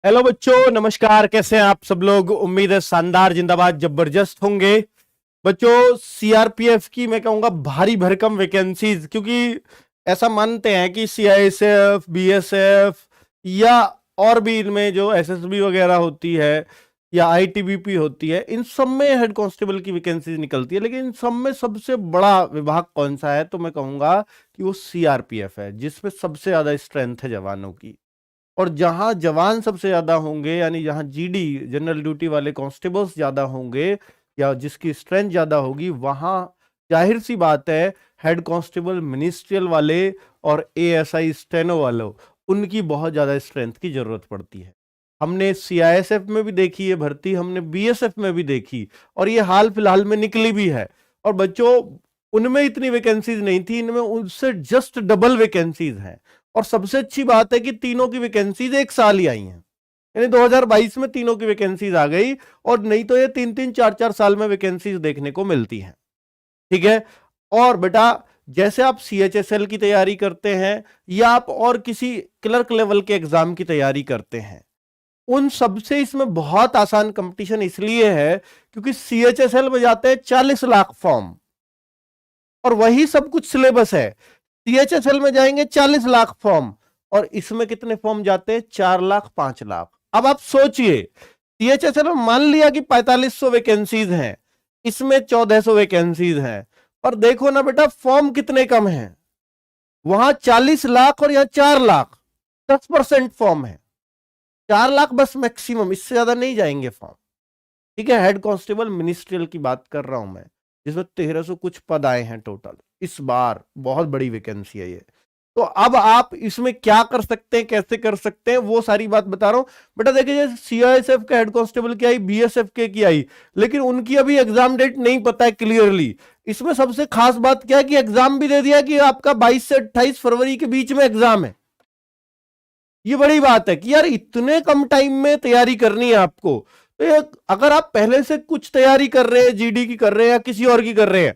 Hello बच्चों, नमस्कार। कैसे हैं आप सब लोग? उम्मीद है शानदार, जिंदाबाद, जबरदस्त होंगे। बच्चों, सीआरपीएफ की मैं कहूंगा भारी भरकम वैकेंसीज, क्योंकि ऐसा मानते हैं कि सीआईएसएफ, बीएसएफ या और भी इनमें जो एसएसबी वगैरह होती है या आईटीबीपी होती है, इन सब में हेड कांस्टेबल की वैकेंसीज निकलती है। लेकिन इन सब में सबसे बड़ा विभाग कौन सा है? तो मैं कहूंगा कि वो सीआरपीएफ है, जिसमें सबसे ज्यादा स्ट्रेंथ है जवानों की। और जहां जवान सबसे ज्यादा होंगे, यानी जहां जीडी जनरल ड्यूटी वाले कांस्टेबल्स ज्यादा होंगे या जिसकी स्ट्रेंथ ज्यादा होगी, वहां जाहिर सी बात है हेड कांस्टेबल मिनिस्ट्रियल वाले और एएसआई स्टेनो वालों, उनकी बहुत ज्यादा स्ट्रेंथ की जरूरत पड़ती है। हमने सीआईएसएफ में भी देखी है भर्ती, हमने बीएसएफ में भी देखी, और ये हाल फिलहाल में निकली भी है। और बच्चों, उनमें इतनी वैकेंसीज नहीं थी, इनमें उससे जस्ट डबल वैकेंसीज हैं। और सबसे अच्छी बात है कि तीनों की वैकेंसीज एक साल ही आई हैं, यानी 2022 में तीनों की वैकेंसीज आ गई। और नहीं तो ये 3-3 4-4 साल में वैकेंसीज देखने को मिलती हैं। ठीक है। और बेटा, जैसे आप सीएचएसएल की तैयारी करते हैं या आप और किसी क्लर्क लेवल के एग्जाम की तैयारी करते हैं, उन सबसे इसमें बहुत आसान कंपटीशन इसलिए है क्योंकि सीएचएसएल में जाते हैं 40 लाख फॉर्म और वही सब कुछ सिलेबस है। सीएचएसएल में जाएंगे 40 लाख फॉर्म और इसमें कितने फॉर्म जाते हैं? 4 लाख 5 लाख। अब आप सोचिए, सीएचएसएल में मान लिया कि 4500 वैकेंसीज हैं, इसमें 1400 वैकेंसीज हैं, पर देखो ना बेटा, फॉर्म कितने कम हैं। वहां 40 लाख और यहां 4 लाख, 10% फॉर्म है। 4 लाख बस मैक्सिमम, इससे ज्यादा नहीं जाएंगे फॉर्म। ठीक है। हेड कांस्टेबल मिनिस्ट्रियल की बात कर रहा हूं मैं, जिसमें 1300 कुछ पद आए हैं टोटल इस बार। बहुत बड़ी वैकेंसी है ये। तो अब आप इसमें क्या कर सकते हैं, कैसे कर सकते हैं, वो सारी बात बता रहा हूं बेटा। देखिए, सीआईएसएफ का हेड कांस्टेबल की आई, बीएसएफ के की आई, लेकिन उनकी अभी एग्जाम डेट नहीं पता है क्लियरली। इसमें सबसे खास बात क्या है कि एग्जाम भी दे दिया कि आपका 22 से 28 फरवरी के बीच में एग्जाम है। ये बड़ी बात है कि यार इतने कम टाइम में तैयारी करनी है आपको। तो ये अगर आप पहले से कुछ तैयारी कर रहे हैं, जीडी की कर रहे हैं या किसी और की कर रहे हैं,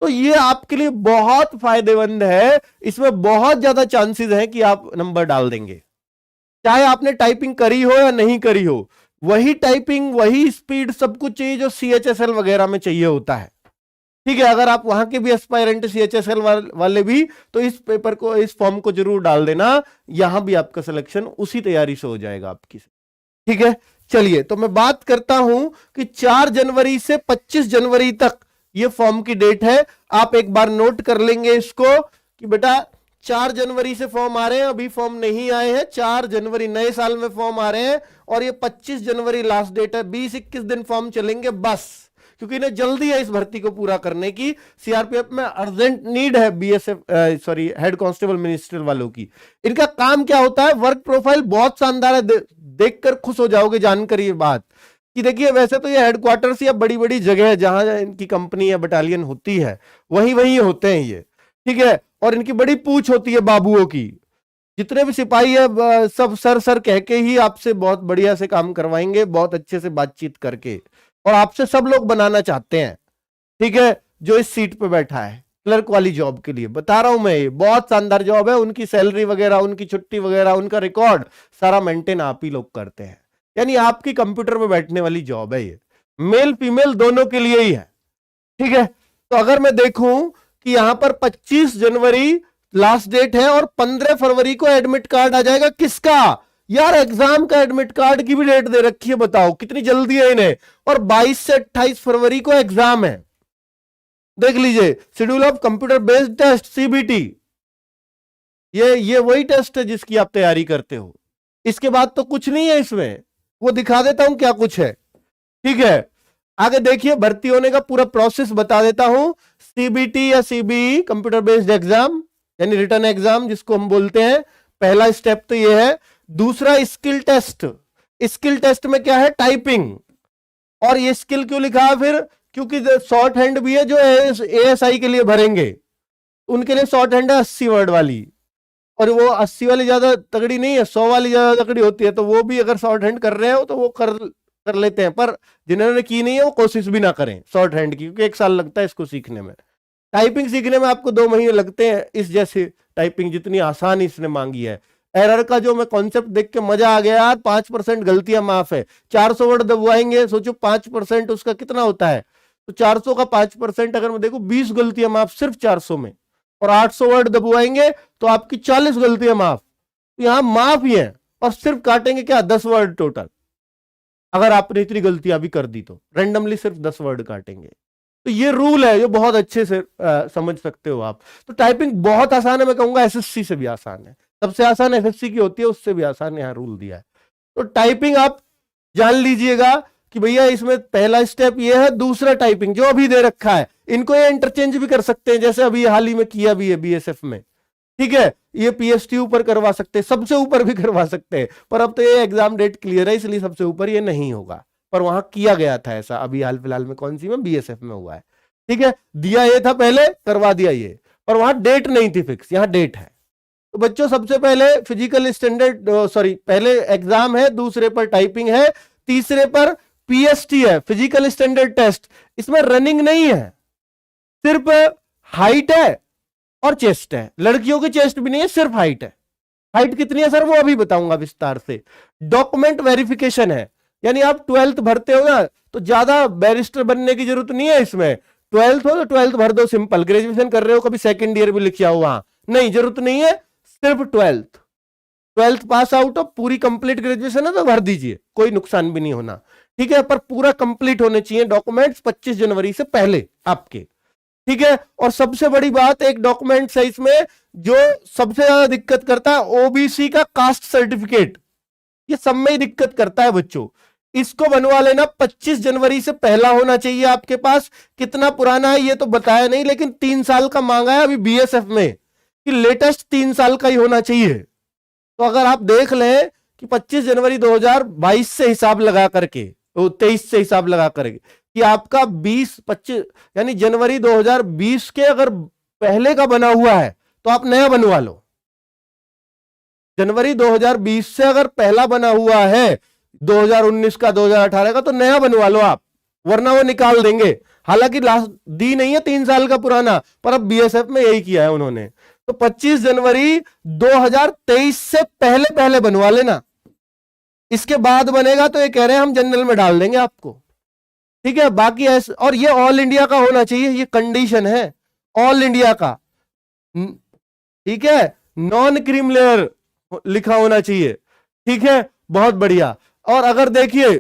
तो ये आपके लिए बहुत फायदेमंद है। इसमें बहुत ज्यादा चांसेस है कि आप नंबर डाल देंगे, चाहे आपने टाइपिंग करी हो या नहीं करी हो। वही टाइपिंग, वही स्पीड, सब कुछ चाहिए जो सीएचएसएल वगैरह में चाहिए होता है। ठीक है। अगर आप वहां के भी एस्पायरेंट सीएचएसएल वाले भी, तो इस पेपर को, इस फॉर्म को जरूर डाल देना। यहां भी आपका सिलेक्शन उसी तैयारी से हो जाएगा आपकी। ठीक है। चलिए, तो मैं बात करता हूं कि 4 जनवरी से 25 जनवरी तक ये फॉर्म की डेट है। आप एक बार नोट कर लेंगे इसको कि बेटा 4 जनवरी से फॉर्म आ रहे हैं, अभी फॉर्म नहीं आए हैं। 4 जनवरी नए साल में फॉर्म आ रहे हैं और ये 25 जनवरी लास्ट डेट है। 20-21 दिन फॉर्म चलेंगे बस, क्योंकि इन्हें जल्दी है इस भर्ती को पूरा करने की। सीआरपीएफ में अर्जेंट नीड है BSF, sorry, head constable ministerial वालों की। इनका काम क्या होता है? वर्क प्रोफाइल बहुत शानदार है, देखकर खुश हो जाओगे जानकर ये बात कि देखिए, वैसे तो ये हेडक्वार्टर्स या बड़ी बड़ी जगह है जहां इनकी कंपनी या बटालियन होती है, वहीं वहीं होते हैं ये। ठीक है। और इनकी बड़ी पूछ होती है बाबुओं की। जितने भी सिपाही है सब सर सर कह के ही आपसे बहुत बढ़िया से काम करवाएंगे, बहुत अच्छे से बातचीत करके। और आपसे सब लोग बनाना चाहते हैं। ठीक है। जो इस सीट पे बैठा है क्लर्क वाली जॉब के लिए बता रहा हूं मैं, ये बहुत शानदार जॉब है। उनकी सैलरी वगैरह, उनकी छुट्टी वगैरह, उनका रिकॉर्ड सारा मेंटेन आप ही लोग करते हैं। यानी आपकी कंप्यूटर में बैठने वाली जॉब है ये। मेल फीमेल दोनों के लिए ही है। ठीक है। तो अगर मैं देखूं कि यहां पर 25 जनवरी लास्ट डेट है और 15 फरवरी को एडमिट कार्ड आ जाएगा। किसका? यार एग्जाम का एडमिट कार्ड की भी डेट दे रखी है, बताओ कितनी जल्दी है इन्हें। और 22 से 28 फरवरी को एग्जाम है। देख लीजिए, schedule of computer based test, CBT. ये वही टेस्ट है जिसकी आप तैयारी करते हो। इसके बाद तो कुछ नहीं है इसमें, वो दिखा देता हूं क्या कुछ है। ठीक है। आगे देखिए, भर्ती होने का पूरा प्रोसेस बता देता हूं। सीबीटी या सीबीई, कंप्यूटर बेस्ड एग्जाम, यानी रिटन एग्जाम जिसको हम बोलते हैं। पहला स्टेप तो ये है। दूसरा स्किल टेस्ट। स्किल टेस्ट में क्या है? टाइपिंग। और ये स्किल क्यों लिखा है फिर? क्योंकि शॉर्ट हैंड भी है जो एएसआई के लिए भरेंगे, उनके लिए शॉर्ट हैंड है 80 वर्ड वाली। और वो 80 वाली ज्यादा तगड़ी नहीं है, 100 वाली ज्यादा तगड़ी होती है। तो वो भी अगर शॉर्ट हैंड कर रहे हो तो वो कर लेते हैं, पर जिन्होंने की नहीं है वो कोशिश भी ना करें शॉर्ट हैंड की, क्योंकि 1 साल लगता है इसको सीखने में। टाइपिंग सीखने में आपको 2 महीने लगते हैं, इस जैसे टाइपिंग जितनी आसान इसने मांगी है। एरर का जो मैं कॉन्सेप्ट देख के मजा आ गया यार, 5% गलतियां माफ है। 400 वर्ड दबवाएंगे, सोचो 5% उसका कितना होता है, तो 400 का 5% अगर मैं देखूं 20 गलतियां माफ सिर्फ 400 में, और 800 वर्ड दबवाएंगे तो आपकी 40 गलतियां माफ। तो यहां माफ ही है, और सिर्फ काटेंगे क्या, 10 वर्ड टोटल। अगर आपने इतनी गलतियां भी कर दी तो रेंडमली सिर्फ 10 वर्ड काटेंगे। तो ये रूल है जो बहुत अच्छे से समझ सकते हो आप। तो टाइपिंग बहुत आसान है, मैं कहूंगा एसएससी से भी आसान है, सबसे आसान एसएससी की होती है, उससे भी आसान यहां रूल दिया है। तो टाइपिंग आप जान लीजिएगा कि भैया इसमें पहला स्टेप ये है, दूसरा टाइपिंग जो अभी दे रखा है, इनको ये इंटरचेंज भी कर सकते हैं, जैसे अभी हाल ही में किया भी है बीएसएफ में, ठीक है। ये पीएसटी ऊपर करवा सकते हैं, सबसे ऊपर भी करवा सकते हैं, पर अब तो ये एग्जाम डेट क्लियर है इसलिए सबसे ऊपर ये नहीं होगा, पर वहां किया गया था ऐसा, अभी हाल फिलहाल में कौन सी में, बीएसएफ में हुआ है, ठीक है। दिया ये था पहले, करवा दिया ये, पर वहां डेट नहीं थी फिक्स, यहां डेट है। तो बच्चों सबसे पहले फिजिकल स्टैंडर्ड पहले एग्जाम है, दूसरे पर टाइपिंग है, तीसरे पर पीएसटी है, फिजिकल स्टैंडर्ड टेस्ट। इसमें रनिंग नहीं है, सिर्फ हाइट है और चेस्ट है। लड़कियों की चेस्ट भी नहीं है, सिर्फ हाइट है। हाइट कितनी है सर, वो अभी बताऊंगा विस्तार से। डॉक्यूमेंट वेरिफिकेशन है, यानी आप 12th भरते हो ना, तो ज्यादा बैरिस्टर बनने की जरूरत नहीं है इसमें। 12th हो तो 12th भर दो सिंपल, ग्रेजुएशन कर रहे हो कभी सेकंड ईयर भी लिखा हो वहां, नहीं जरूरत नहीं है, सिर्फ 12th पास आउट हो, पूरी कंप्लीट ग्रेजुएशन है तो भर दीजिए, कोई नुकसान भी नहीं होना, ठीक है। पर पूरा कंप्लीट होने चाहिए डॉक्यूमेंट्स 25 जनवरी से पहले आपके, ठीक है। और सबसे बड़ी बात, एक डॉक्यूमेंट है इसमें जो सबसे ज्यादा दिक्कत करता है, ओबीसी का कास्ट सर्टिफिकेट, ये सब में ही दिक्कत करता है बच्चों। इसको बनवा लेना, 25 जनवरी से पहला होना चाहिए आपके पास। कितना पुराना है ये तो बताया नहीं, लेकिन 3 साल का मांगा है अभी बीएसएफ में कि लेटेस्ट 3 साल का ही होना चाहिए। तो अगर आप देख लें कि 25 जनवरी 2022 से हिसाब लगा करके, 23 से हिसाब लगा करके कि आपका 20-25 यानी जनवरी 2020 के अगर पहले का बना हुआ है तो आप नया बनवा लो। जनवरी 2020 से अगर पहला बना हुआ है 2019 का, 2018 का, तो नया बनवा लो आप, वरना वो निकाल देंगे। हालांकि लास्ट दी नहीं है 3 साल का पुराना, पर अब बीएसएफ में यही किया है उन्होंने। तो 25 जनवरी 2023 से पहले पहले बनवा लेना, इसके बाद बनेगा तो ये कह रहे हैं हम जनरल में डाल देंगे आपको, ठीक है। बाकी ऐसे, और ये ऑल इंडिया का होना चाहिए, ये कंडीशन है ऑल इंडिया का, ठीक है। नॉन क्रीम लेयर लिखा होना चाहिए, ठीक है, बहुत बढ़िया। और अगर देखिए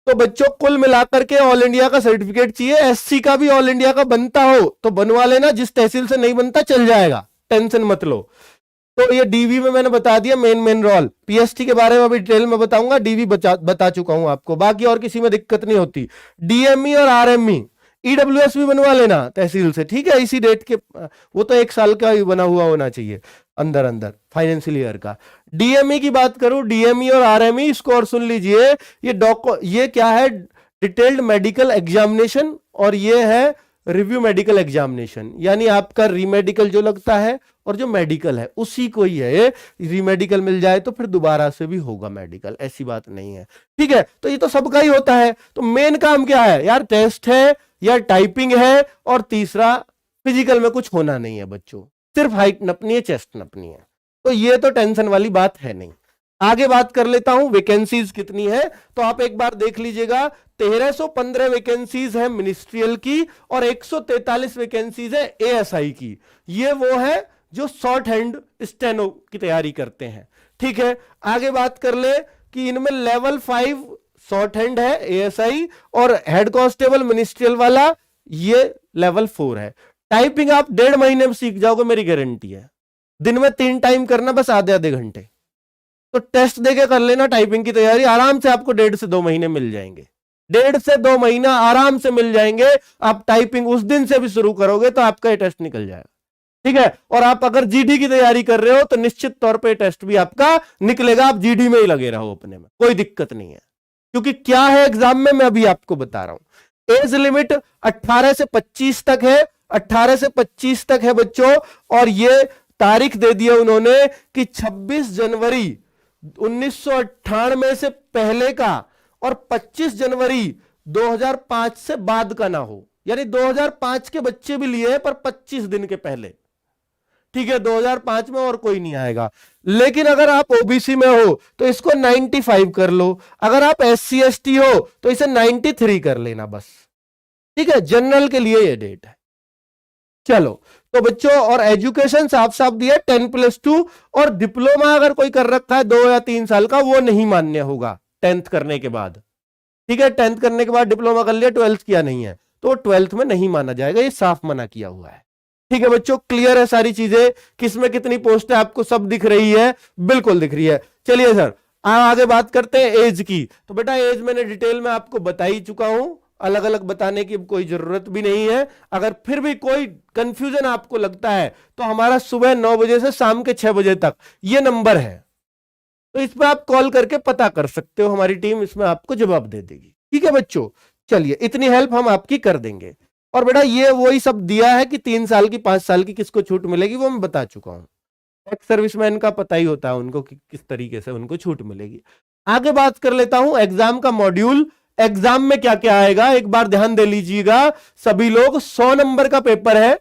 तो बच्चों कुल मिलाकर के ऑल इंडिया का सर्टिफिकेट चाहिए। एससी का भी ऑल इंडिया का बनता हो तो बनवा लेना, जिस तहसील से नहीं बनता चल जाएगा, टेंशन मत लो। तो ये डीवी में मैंने बता दिया मेन रोल, पीएसटी के बारे में अभी डिटेल में बताऊंगा, डीवी बता चुका हूं आपको, बाकी और किसी में दिक्कत नहीं होती। डीएमई और आरएमई, ईडब्ल्यूएस भी बनवा लेना तहसील से, ठीक है, इसी डेट के, वो तो 1 साल का ही बना हुआ होना चाहिए अंदर फाइनेंशियल ईयर का। डीएमई की बात करूं, डीएमई और आरएमई, इसको और सुन लीजिए, ये क्या है, डिटेल्ड मेडिकल एग्जामिनेशन, और ये है रिव्यू मेडिकल एग्जामिनेशन, यानी आपका रीमेडिकल जो लगता है और जो मेडिकल है उसी को ही है। रीमेडिकल मिल जाए तो फिर दोबारा से भी होगा मेडिकल, ऐसी बात नहीं है, ठीक है। तो ये तो सबका ही होता है। तो मेन काम क्या है यार, टेस्ट है या टाइपिंग है, और तीसरा फिजिकल में कुछ होना नहीं है बच्चों, सिर्फ हाइट नपनी है, चेस्ट नपनी है। तो ये तो टेंशन वाली बात है नहीं। आगे बात कर लेता हूं वैकेंसीज कितनी है, तो आप एक बार देख लीजिएगा, 1315 वैकेंसीज है मिनिस्ट्रियल की, और 143 वैकेंसीज है एएसआई की। ये वो है जो शॉर्ट हैंड स्टेनो की तैयारी करते हैं, ठीक है। आगे बात कर ले कि इनमें लेवल 5 शॉर्ट हैंड है एएसआई, और हेड कांस्टेबल मिनिस्ट्रियल वाला ये लेवल 4 है। टाइपिंग आप 1.5 महीने में सीख जाओगे, मेरी गारंटी है। दिन में 3 टाइम करना, बस आधे घंटे। तो टेस्ट देके कर लेना टाइपिंग की तैयारी, आराम से आपको 1.5 से 2 महीने मिल जाएंगे, 1.5 से 2 महीना आराम से मिल जाएंगे। आप टाइपिंग उस दिन से भी शुरू करोगे तो आपका ये टेस्ट निकल जाएगा, ठीक है। और आप अगर जीडी की तैयारी कर रहे हो तो निश्चित तौर पे टेस्ट भी आपका निकलेगा, आप जीडी में ही लगे रहो अपने में, कोई दिक्कत नहीं है। क्योंकि क्या है एग्जाम में, मैं अभी आपको बता रहा हूं। एज लिमिट 18 से 25 तक है, 18 से 25 तक है बच्चों। और ये तारीख दे दिया उन्होंने कि 26 जनवरी 1998 से पहले का और 25 जनवरी 2005 से बाद का ना हो, यानी 2005 के बच्चे भी लिए हैं पर 25 दिन के पहले, ठीक है, 2005 में और कोई नहीं आएगा। लेकिन अगर आप ओबीसी में हो तो इसको 95 कर लो, अगर आप SC ST हो तो इसे 93 कर लेना बस। ठीक है, जनरल के लिए ये डेट है। चलो तो बच्चों, और एजुकेशन साफ साफ दिया 10+2, और डिप्लोमा अगर कोई कर रखा है 2 या 3 साल का, वो नहीं मान्य होगा 10th करने के बाद। ठीक है, 10th करने के बाद डिप्लोमा कर लिया, 12th किया नहीं है तो 12th में नहीं माना जाएगा, ये साफ मना किया हुआ है। ठीक है बच्चों, क्लियर है सारी चीजें, किसमें कितनी पोस्ट है आपको सब दिख रही है? बिल्कुल दिख रही है। चलिए सर आगे बात करते हैं एज की। तो बेटा एज मैंने डिटेल में आपको बता ही चुका हूं, अलग अलग बताने की कोई जरूरत भी नहीं है। अगर फिर भी कोई कंफ्यूजन आपको लगता है तो हमारा सुबह 9 बजे से शाम के 6 बजे तक ये नंबर है, तो इस पर आप कॉल करके पता कर सकते हो, हमारी टीम इसमें आपको जवाब दे देगी। ठीक है बच्चों, चलिए इतनी हेल्प हम आपकी कर देंगे। और बेटा ये वही सब दिया है कि 3 साल की 5 साल की किसको छूट मिलेगी, वो मैं बता चुका हूं। एक्स सर्विसमैन का पता ही होता है उनको कि किस तरीके से उनको छूट मिलेगी। आगे बात कर लेता हूं एग्जाम का मॉड्यूल। एग्जाम में क्या क्या आएगा एक बार ध्यान दे लीजिएगा सभी लोग। 100 नंबर का पेपर है,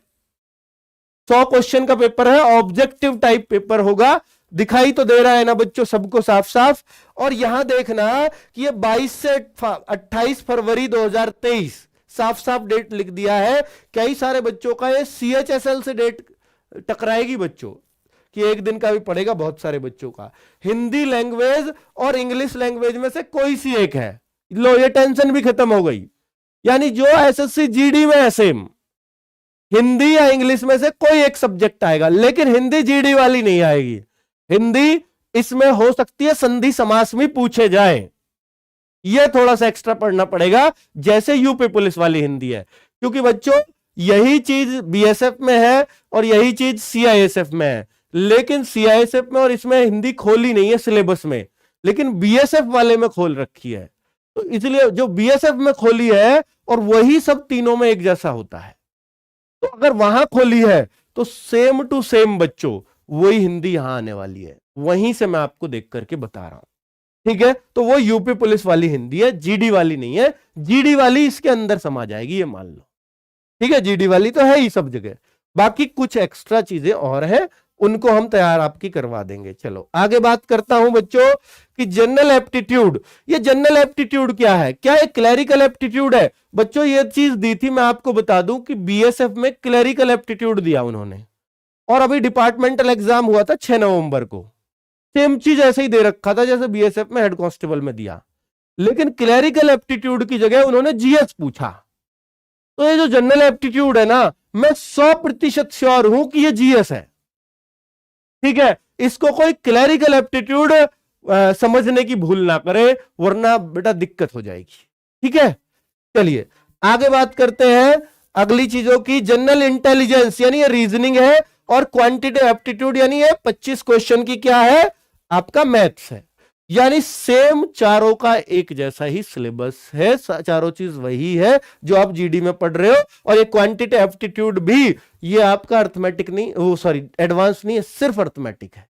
100 क्वेश्चन का पेपर है, ऑब्जेक्टिव टाइप पेपर होगा। दिखाई तो दे रहा है ना बच्चों सबको साफ साफ? और यहां देखना कि ये 22 से 28 फरवरी 2023 साफ साफ डेट लिख दिया है। कई सारे बच्चों का ये CHSL से डेट टकराएगी बच्चों, कि एक दिन का भी पड़ेगा बहुत सारे बच्चों का। हिंदी लैंग्वेज और इंग्लिश लैंग्वेज में से कोई सी एक है, लो ये टेंशन भी खत्म हो गई। यानी जो SSC GD में है सेम, हिंदी या इंग्लिश में से कोई एक सब्जेक्ट आएगा, लेकिन हिंदी GD वाली नहीं आएगी। हिंदी इसमें हो सकती है संधि समास में पूछे जाए, यह थोड़ा सा एक्स्ट्रा पढ़ना पड़ेगा, जैसे यूपी पुलिस वाली हिंदी है। क्योंकि बच्चों यही चीज BSF में है और यही चीज CISF में है, लेकिन CISF में और इसमें हिंदी खोली नहीं है सिलेबस में, लेकिन BSF वाले में खोल रखी है। तो इसलिए जो BSF में खोली है और वही सब तीनों में एक जैसा होता है, तो अगर वहां खोली है तो सेम टू सेम बच्चों वही हिंदी यहां आने वाली है, वहीं से मैं आपको देख करके बता रहा हूं। ठीक है, तो वो यूपी पुलिस वाली हिंदी है, GD वाली नहीं है। GD वाली इसके अंदर समा जाएगी, ये मान लो। ठीक है, GD वाली तो है ही सब जगह, बाकी कुछ एक्स्ट्रा चीजें और है, उनको हम तैयार आपकी करवा देंगे। चलो आगे बात करता हूं बच्चों कि जनरल एप्टीट्यूड। ये जनरल एप्टीट्यूड क्या है? क्या एक क्लैरिकल एप्टीट्यूड है? बच्चों ये चीज दी थी, मैं आपको बता दूं कि BSF में क्लैरिकल एप्टीट्यूड दिया उन्होंने, और अभी डिपार्टमेंटल एग्जाम हुआ था 6 नवंबर को, सेम चीज ऐसे ही दे रखा था जैसे BSF में हेड कांस्टेबल में दिया, लेकिन क्लैरिकल एप्टीट्यूड की जगह उन्होंने GS पूछा। तो ये जो जनरल एप्टीट्यूड है ना, मैं 100% श्योर हूं कि ये GS है। ठीक है, इसको कोई क्लैरिकल एप्टीट्यूड समझने की भूल ना करे, वरना बेटा दिक्कत हो जाएगी। ठीक है, चलिए आगे बात करते हैं अगली चीजों की। जनरल इंटेलिजेंस यानी ये रीजनिंग है, और क्वांटिटेटिव एप्टीट्यूड यानी ये 25 क्वेश्चन की क्या है आपका मैथ्स है। यानी सेम चारों का एक जैसा ही सिलेबस है, चारों चीज वही है जो आप GD में पढ़ रहे हो। और ये क्वांटिटेटिव एप्टीट्यूड भी ये आपका अर्थमेटिक नहीं, वो सॉरी एडवांस नहीं है, सिर्फ अर्थमेटिक है।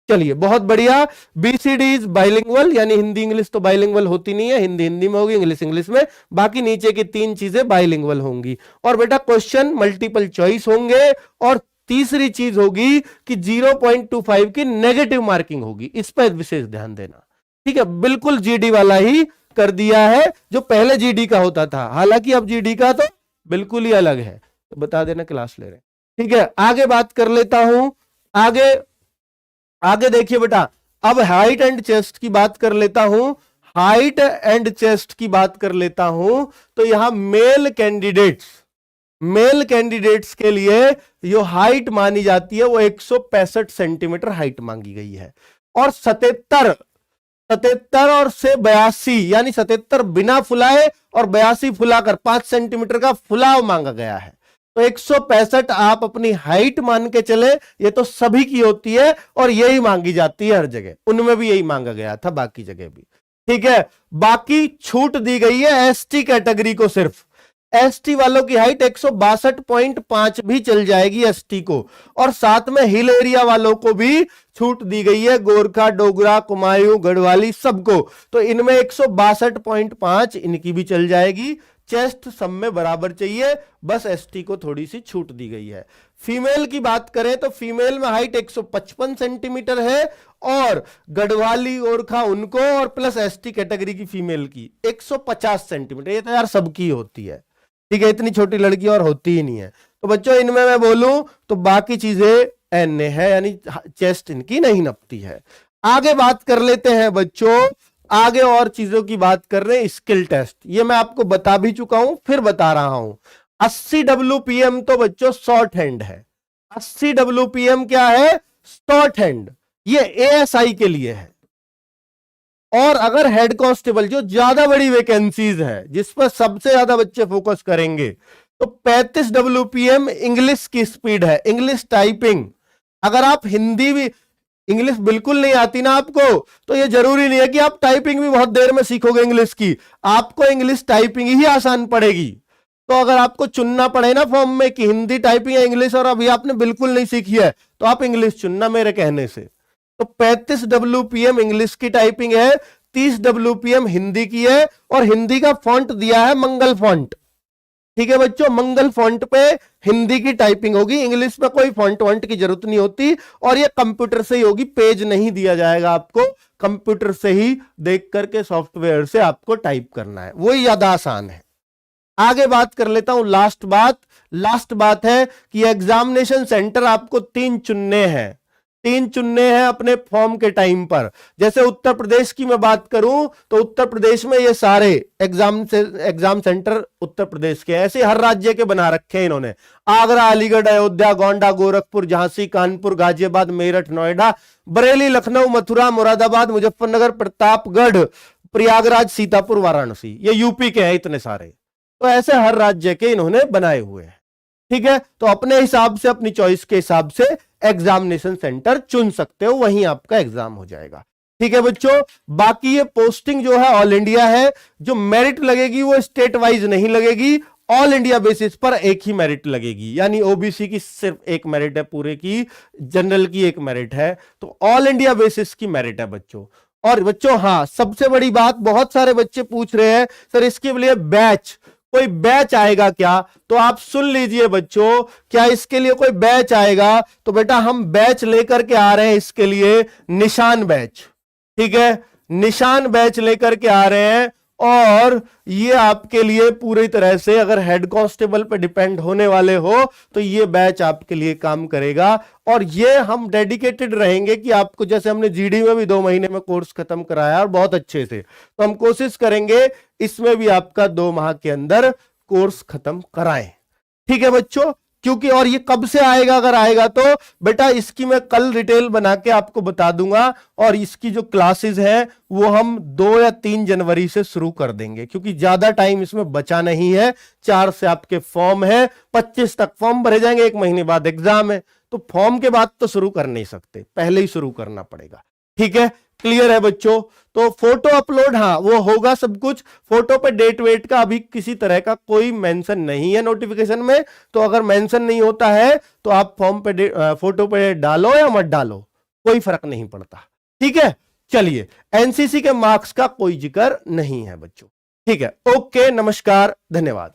चलिए बहुत बढ़िया। BCD इज बाइलिंगुअल, यानी हिंदी इंग्लिश तो बाइलिंगुअल होती नहीं है, हिंदी हिंदी में होगी, इंग्लिश इंग्लिश में, बाकी नीचे की 3 चीजें बाइलिंगुअल होंगी। और बेटा क्वेश्चन मल्टीपल चॉइस होंगे, और तीसरी चीज होगी कि 0.25 की नेगेटिव मार्किंग होगी, इस पर विशेष ध्यान देना। ठीक है, बिल्कुल GD वाला ही कर दिया है जो पहले GD का होता था, हालांकि अब GD का तो बिल्कुल ही अलग है, तो बता देना क्लास ले रहे हैं। ठीक है, आगे बात कर लेता हूं। आगे देखिए बेटा, अब हाइट एंड चेस्ट की बात कर लेता हूं। हाइट एंड चेस्ट की बात कर लेता हूं तो यहां मेल कैंडिडेट्स के लिए जो हाइट मानी जाती है वो 165 सेंटीमीटर हाइट मांगी गई है, और 77 और से 82 यानी 77 बिना फुलाए और 82 फुलाकर 5 सेंटीमीटर का फुलाव मांगा गया है। तो 165 आप अपनी हाइट मान के चले, ये तो सभी की होती है और यही मांगी जाती है हर जगह, उनमें भी यही मांगा गया था, बाकी जगह भी। ठीक है, बाकी छूट दी गई है ST कैटेगरी को, सिर्फ ST वालों की हाइट 162.5 भी चल जाएगी ST को, और साथ में हिल एरिया वालों को भी छूट दी गई है, गोरखा, डोगरा, कुमायूं, गढ़वाली सबको, तो इनमें 162.5 इनकी भी चल जाएगी। चेस्ट सब में बराबर चाहिए, बस ST को थोड़ी सी छूट दी गई है। फीमेल की बात करें तो फीमेल में हाइट 155 सेंटीमीटर है, और गढ़वाली ओरखा उनको और प्लस एसटी कैटेगरी की फीमेल की 150 सेंटीमीटर। ये तो यार सबकी होती है, ठीक है, इतनी छोटी लड़की और होती ही नहीं है। तो बच्चों इनमें मैं बोलूं तो बाकी चीजें एन ए है, यानी चेस्ट इनकी नहीं नपती है। आगे बात कर लेते हैं बच्चों, आगे और चीजों की बात कर रहे हैं। स्किल टेस्ट ये मैं आपको बता भी चुका हूं, फिर बता रहा हूं। 80 WPM तो बच्चों शॉर्ट हैंड है। 80 WPM क्या है? Short hand. ये ASI के लिए है। और अगर हेड कांस्टेबल जो ज्यादा बड़ी वैकेंसीज है, जिस पर सबसे ज्यादा बच्चे फोकस करेंगे, तो 35 WPM इंग्लिश की स्पीड है, इंग्लिश टाइपिंग। अगर आप हिंदी भी, इंग्लिश बिल्कुल नहीं आती ना आपको, तो ये जरूरी नहीं है कि आप टाइपिंग भी बहुत देर में सीखोगे इंग्लिश की, आपको इंग्लिश टाइपिंग ही आसान पड़ेगी। तो अगर आपको चुनना पड़े ना फॉर्म में कि हिंदी टाइपिंग या इंग्लिश, और अभी आपने बिल्कुल नहीं सीखी है, तो आप इंग्लिश चुनना मेरे कहने से। तो 35 WPM इंग्लिश की टाइपिंग है, 30 WPM हिंदी की है, और हिंदी का फॉन्ट दिया है मंगल फॉन्ट। ठीक है बच्चों, मंगल फॉन्ट पे हिंदी की टाइपिंग होगी, इंग्लिश में कोई फॉन्ट वॉन्ट की जरूरत नहीं होती, और ये कंप्यूटर से ही होगी, पेज नहीं दिया जाएगा आपको, कंप्यूटर से ही देख करके सॉफ्टवेयर से आपको टाइप करना है, वही ज्यादा आसान है। आगे बात कर लेता हूं, लास्ट बात है कि एग्जामिनेशन सेंटर आपको 3 चुनने हैं, 3 चुनने हैं अपने फॉर्म के टाइम पर। जैसे उत्तर प्रदेश की मैं बात करूं तो उत्तर प्रदेश में ये सारे एग्जाम सेंटर उत्तर प्रदेश के, ऐसे हर राज्य के बना रखे हैं इन्होंने। आगरा, अलीगढ़, अयोध्या, गोंडा, गोरखपुर, झांसी, कानपुर, गाजियाबाद, मेरठ, नोएडा, बरेली, लखनऊ, मथुरा, मुरादाबाद, मुजफ्फरनगर, प्रतापगढ़, प्रयागराज, सीतापुर, वाराणसी, ये यूपी के हैं इतने सारे। तो ऐसे हर राज्य के इन्होंने बनाए हुए हैं। ठीक है, तो अपने हिसाब से, अपनी चॉइस के हिसाब से एग्जामिनेशन सेंटर चुन सकते हो, वहीं आपका एग्जाम हो जाएगा। ठीक है बच्चों, बाकी ये पोस्टिंग जो है ऑल इंडिया है, जो मेरिट लगेगी वो स्टेट वाइज नहीं लगेगी, ऑल इंडिया बेसिस पर एक ही मेरिट लगेगी। यानी ओबीसी की सिर्फ एक मेरिट है पूरे की, जनरल की एक मेरिट है, तो ऑल इंडिया बेसिस की मेरिट है बच्चों। और बच्चों हाँ, सबसे बड़ी बात, बहुत सारे बच्चे पूछ रहे हैं सर इसके लिए बैच, कोई बैच आएगा क्या? तो आप सुन लीजिए बच्चों, क्या इसके लिए कोई बैच आएगा? तो बेटा हम बैच लेकर के आ रहे हैं इसके लिए, निशान बैच। ठीक है, निशान बैच लेकर के आ रहे हैं, और ये आपके लिए पूरी तरह से, अगर हेड कांस्टेबल पे डिपेंड होने वाले हो तो ये बैच आपके लिए काम करेगा। और ये हम डेडिकेटेड रहेंगे कि आपको, जैसे हमने जीडी में भी 2 महीने में कोर्स खत्म कराया और बहुत अच्छे से, तो हम कोशिश करेंगे इसमें भी आपका 2 माह के अंदर कोर्स खत्म कराएं। ठीक है बच्चों, क्योंकि और ये कब से आएगा? अगर आएगा तो बेटा इसकी मैं कल डिटेल बना के आपको बता दूंगा, और इसकी जो क्लासेस हैं वो हम 2 या 3 जनवरी से शुरू कर देंगे, क्योंकि ज्यादा टाइम इसमें बचा नहीं है। 4 से आपके फॉर्म है, 25 तक फॉर्म भरे जाएंगे, 1 महीने बाद एग्जाम है, तो फॉर्म के बाद तो शुरू कर नहीं सकते, पहले ही शुरू करना पड़ेगा। ठीक है, क्लियर है बच्चों? तो फोटो अपलोड, हाँ वो होगा सब कुछ, फोटो पे डेट वेट का अभी किसी तरह का कोई मेंशन नहीं है नोटिफिकेशन में, तो अगर मेंशन नहीं होता है तो आप फॉर्म पे फोटो पे डालो या मत डालो, कोई फर्क नहीं पड़ता। ठीक है, चलिए, एनसीसी के मार्क्स का कोई जिक्र नहीं है बच्चों। ठीक है, ओके, नमस्कार, धन्यवाद।